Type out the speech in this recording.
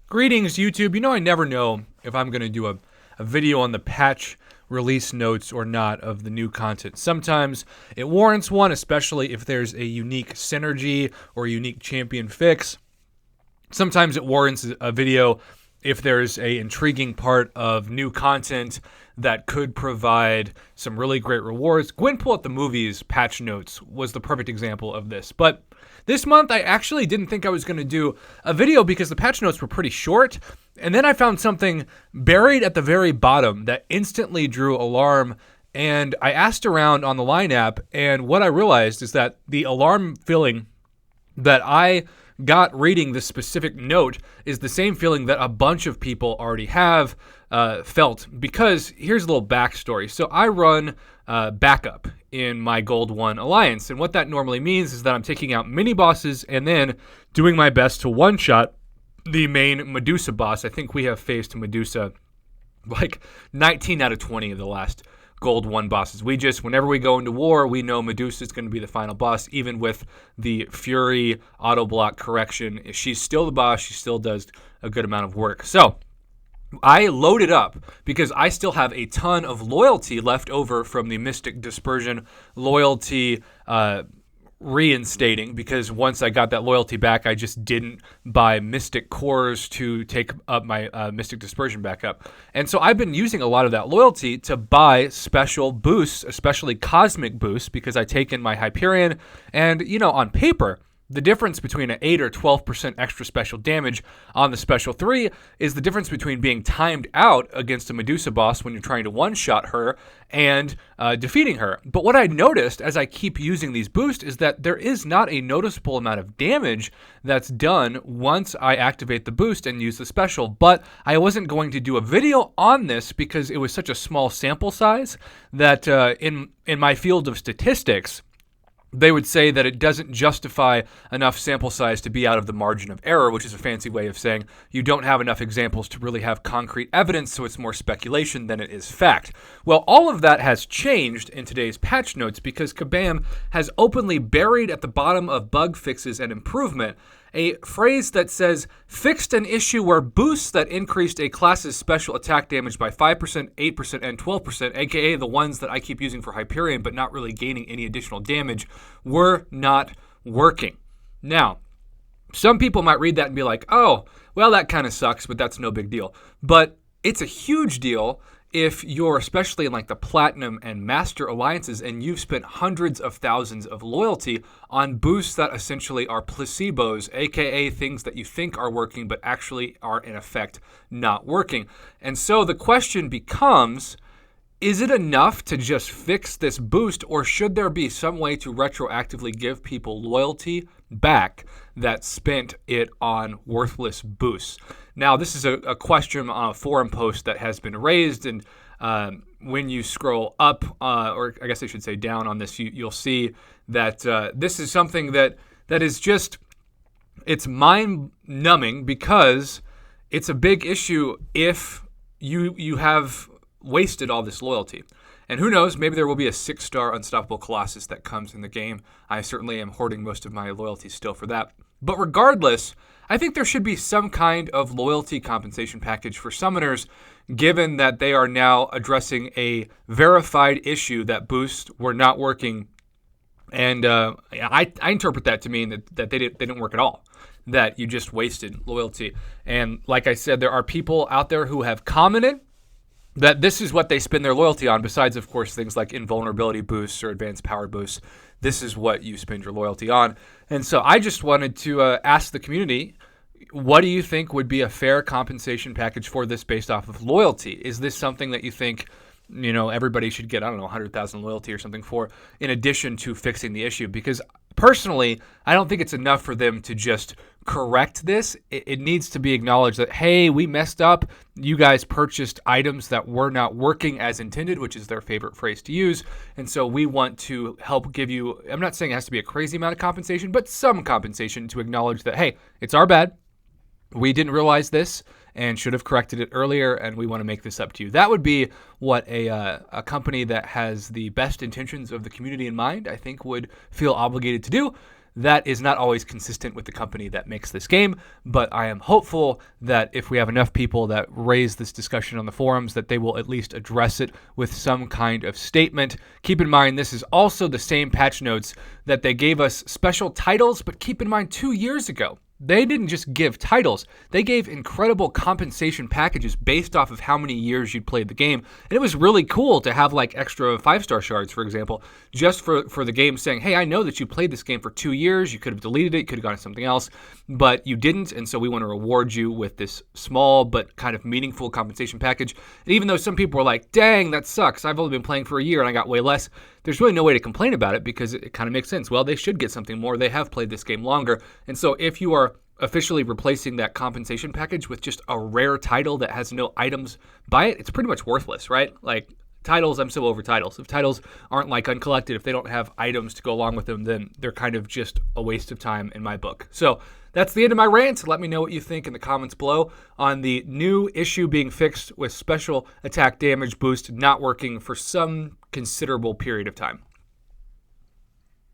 Greetings, YouTube. I never know if I'm going to do a video on the patch release notes or not of the new content. Sometimes it warrants one, especially if there's a unique synergy or a unique champion fix. Sometimes it warrants a video if there's a intriguing part of new content that could provide some really great rewards. Gwenpool at the Movies patch notes was the perfect example of this. But this month, I actually didn't think I was going to do a video because the patch notes were pretty short. And then I found something buried at the very bottom that instantly drew alarm. And I asked around on the Line app, and what I realized is that the alarm feeling that I got reading this specific note is the same feeling that a bunch of people already have felt. Because here's a little backstory. So I run backup in my Gold 1 Alliance. And what that normally means is that I'm taking out mini bosses and then doing my best to one-shot the main Medusa boss. I think we have faced Medusa like 19 out of 20 of the last Gold 1 bosses. Whenever we go into war, we know Medusa is going to be the final boss, even with the Fury auto block correction. She's still the boss. She still does a good amount of work. So I loaded up because I still have a ton of loyalty left over from the Mystic Dispersion loyalty reinstating, because once I got that loyalty back, I just didn't buy Mystic Cores to take up my Mystic Dispersion back up. And so I've been using a lot of that loyalty to buy special boosts, especially cosmic boosts, because I take in my Hyperion. And, on paper, the difference between an 8 or 12% extra special damage on the Special 3 is the difference between being timed out against a Medusa boss when you're trying to one-shot her and defeating her. But what I noticed as I keep using these boosts is that there is not a noticeable amount of damage that's done once I activate the boost and use the special. But I wasn't going to do a video on this because it was such a small sample size that in my field of statistics, they would say that it doesn't justify enough sample size to be out of the margin of error, which is a fancy way of saying you don't have enough examples to really have concrete evidence, so it's more speculation than it is fact. Well, all of that has changed in today's patch notes because Kabam has openly buried at the bottom of bug fixes and improvement a phrase that says, fixed an issue where boosts that increased a class's special attack damage by 5%, 8%, and 12%, aka the ones that I keep using for Hyperion but not really gaining any additional damage, were not working. Now, some people might read that and be like, oh, well, that kind of sucks, but that's no big deal. But it's a huge deal if you're especially in like the Platinum and Master Alliances and you've spent hundreds of thousands of loyalty on boosts that essentially are placebos, aka things that you think are working but actually are in effect not working. And so the question becomes, is it enough to just fix this boost, or should there be some way to retroactively give people loyalty back that spent it on worthless boosts? Now, this is a question on a forum post that has been raised, and when you scroll up, or I guess I should say down on this, you'll see that this is something that is just, it's mind-numbing because it's a big issue if you have wasted all this loyalty. And who knows, maybe there will be a 6-star Unstoppable Colossus that comes in the game. I certainly am hoarding most of my loyalty still for that. But regardless, I think there should be some kind of loyalty compensation package for summoners, given that they are now addressing a verified issue that boosts were not working. And I interpret that to mean that they didn't work at all, that you just wasted loyalty. And like I said, there are people out there who have commented that this is what they spend their loyalty on, besides, of course, things like invulnerability boosts or advanced power boosts. This is what you spend your loyalty on. And so I just wanted to ask the community, what do you think would be a fair compensation package for this based off of loyalty? Is this something that you think, everybody should get, 100,000 loyalty or something for, in addition to fixing the issue? Because personally, I don't think it's enough for them to just correct this. It needs to be acknowledged that, hey, we messed up. You guys purchased items that were not working as intended, which is their favorite phrase to use. And so we want to help give you, I'm not saying it has to be a crazy amount of compensation, but some compensation to acknowledge that, hey, it's our bad. We didn't realize this and should have corrected it earlier, and we want to make this up to you. That would be what a company that has the best intentions of the community in mind, I think, would feel obligated to do. that is not always consistent with the company that makes this game, but I am hopeful that if we have enough people that raise this discussion on the forums, that they will at least address it with some kind of statement. Keep in mind, this is also the same patch notes that they gave us special titles, but keep in mind 2 years ago, they didn't just give titles. They gave incredible compensation packages based off of how many years you'd played the game. And it was really cool to have like extra 5-star shards, for example, just for the game saying, hey, I know that you played this game for 2 years. You could have deleted it. You could have gone to something else, but you didn't. And so we want to reward you with this small but kind of meaningful compensation package. And even though some people were like, dang, that sucks. I've only been playing for a year and I got way less. There's really no way to complain about it because it kind of makes sense. Well, they should get something more. They have played this game longer. And so if you are officially replacing that compensation package with just a rare title that has no items by it, it's pretty much worthless, right? Like titles, I'm so over titles. If titles aren't like uncollected, if they don't have items to go along with them, then they're kind of just a waste of time in my book. So that's the end of my rant. Let me know what you think in the comments below on the new issue being fixed with special attack damage boost not working for some considerable period of time.